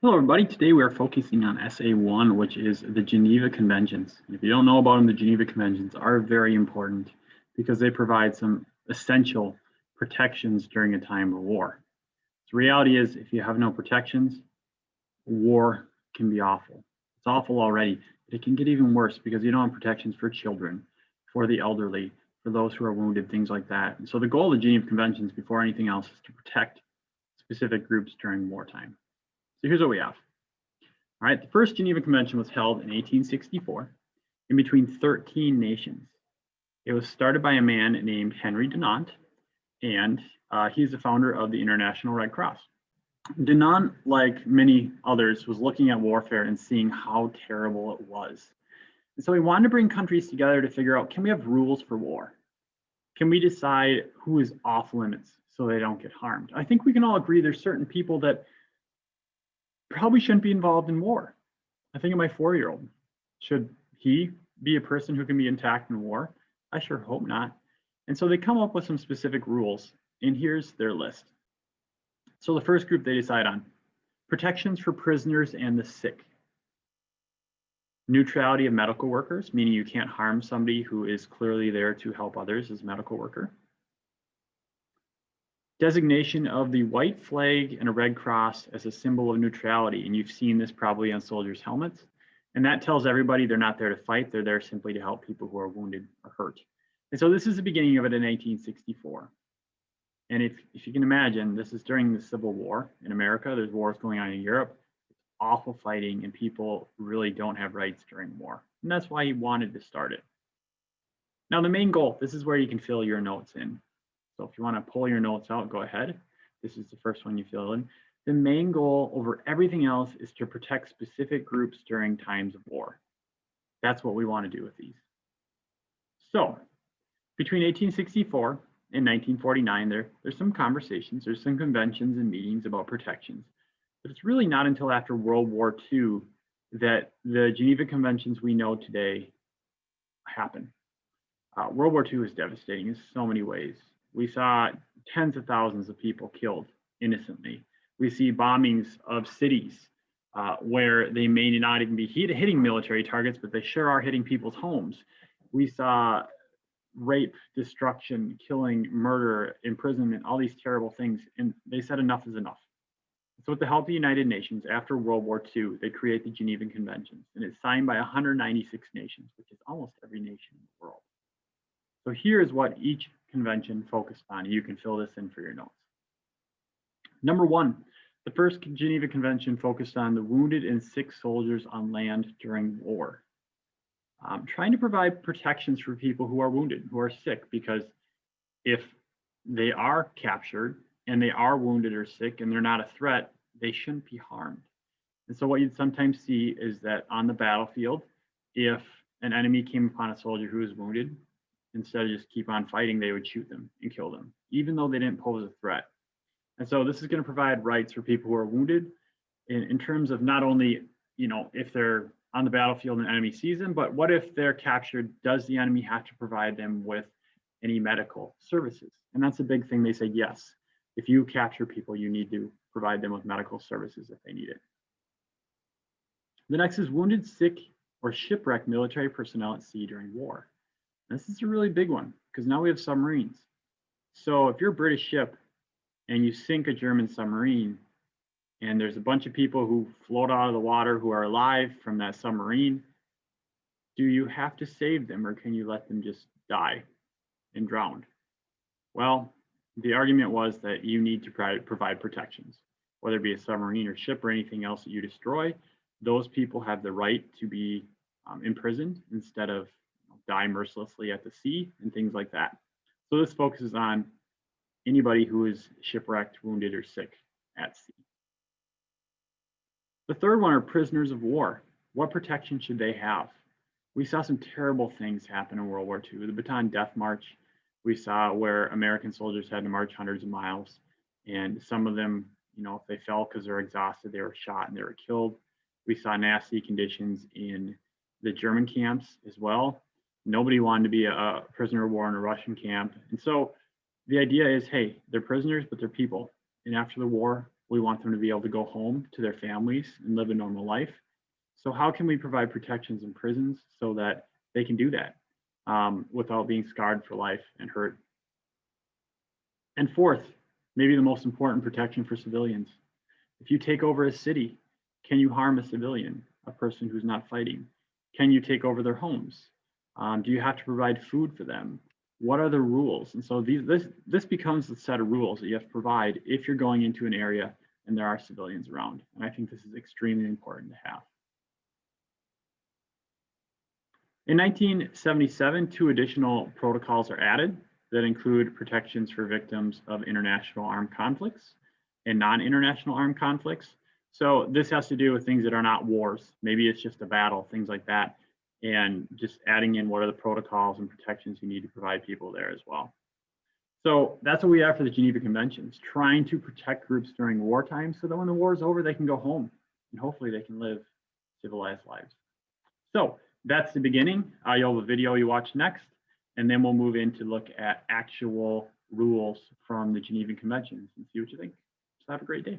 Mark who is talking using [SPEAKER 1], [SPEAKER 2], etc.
[SPEAKER 1] Hello, everybody. Today we are focusing on SA1, which is the Geneva Conventions. If you don't know about them, the Geneva Conventions are very important because they provide some essential protections during a time of war. The reality is, if you have no protections, war can be awful. It's awful already, but it can get even worse because you don't have protections for children, for the elderly, for those who are wounded, things like that. And so the goal of the Geneva Conventions, before anything else, is to protect specific groups during wartime. So here's what we have. All right, the first Geneva Convention was held in 1864 in between 13 nations. It was started by a man named Henry Dunant, and he's the founder of the International Red Cross. Dunant, like many others, was looking at warfare and seeing how terrible it was. And so he wanted to bring countries together to figure out, can we have rules for war? Can we decide who is off limits so they don't get harmed? I think we can all agree there's certain people that probably shouldn't be involved in war. I think of my 4-year-old. Should he be a person who can be attacked in war? I sure hope not. And so they come up with some specific rules, and here's their list. So the first group they decide on: protections for prisoners and the sick. Neutrality of medical workers, meaning you can't harm somebody who is clearly there to help others as a medical worker. Designation of the white flag and a red cross as a symbol of neutrality. And you've seen this probably on soldiers' helmets. And that tells everybody they're not there to fight. They're there simply to help people who are wounded or hurt. And so this is the beginning of it in 1864. And if you can imagine, this is during the Civil War in America. There's wars going on in Europe. It's awful fighting, and people really don't have rights during war. And that's why he wanted to start it. Now, the main goal, this is where you can fill your notes in. So if you want to pull your notes out, go ahead. This is the first one you fill in. The main goal over everything else is to protect specific groups during times of war. That's what we want to do with these. So between 1864 and 1949, there's some conversations, there's some conventions and meetings about protections. But it's really not until after World War II that the Geneva Conventions we know today happen. World War II is devastating in so many ways. We saw tens of thousands of people killed innocently. We see bombings of cities where they may not even be hitting military targets, but they sure are hitting people's homes. We saw rape, destruction, killing, murder, imprisonment, all these terrible things. And they said enough is enough. So with the help of the United Nations, after World War II, they create the Geneva Conventions, and it's signed by 196 nations, which is almost every nation in the world. So here's what each convention focused on. You can fill this in for your notes. Number one, the first Geneva Convention focused on the wounded and sick soldiers on land during war. Trying to provide protections for people who are wounded, who are sick, because if they are captured and they are wounded or sick and they're not a threat, they shouldn't be harmed. And so what you'd sometimes see is that on the battlefield, if an enemy came upon a soldier who was wounded, instead of just keep on fighting, they would shoot them and kill them, even though they didn't pose a threat. And so this is going to provide rights for people who are wounded in terms of not only, if they're on the battlefield and the enemy sees them, but what if they're captured? Does the enemy have to provide them with any medical services? And that's a big thing. They say, yes, if you capture people, you need to provide them with medical services if they need it. The next is wounded, sick, or shipwrecked military personnel at sea during war. This is a really big one because now we have submarines. So if you're a British ship and you sink a German submarine and there's a bunch of people who float out of the water who are alive from that submarine, do you have to save them or can you let them just die and drown? Well, the argument was that you need to provide protections, whether it be a submarine or ship or anything else that you destroy. Those people have the right to be imprisoned instead of die mercilessly at the sea and things like that. So this focuses on anybody who is shipwrecked, wounded, or sick at sea. The third one are prisoners of war. What protection should they have? We saw some terrible things happen in World War II. The Bataan Death March, we saw where American soldiers had to march hundreds of miles, and some of them, if they fell because they're exhausted, they were shot and they were killed. We saw nasty conditions in the German camps as well. Nobody wanted to be a prisoner of war in a Russian camp. And so the idea is, hey, they're prisoners, but they're people. And after the war, We want them to be able to go home to their families and live a normal life. So how can we provide protections in prisons so that they can do that without being scarred for life and hurt? And fourth, maybe the most important protection for civilians. If you take over a city, can you harm a civilian, a person who's not fighting? Can you take over their homes? Do you have to provide food for them? What are the rules? And so this becomes the set of rules that you have to provide if you're going into an area and there are civilians around. And I think this is extremely important to have. In 1977, 2 additional protocols are added that include protections for victims of international armed conflicts and non-international armed conflicts. So this has to do with things that are not wars. Maybe it's just a battle, things like that. And just adding in what are the protocols and protections you need to provide people there as well. So that's what we have for the Geneva Conventions, trying to protect groups during wartime so that when the war is over, they can go home and hopefully they can live civilized lives. So that's the beginning. You'll have a video you watch next, and then we'll move in to look at actual rules from the Geneva Conventions and see what you think. So have a great day.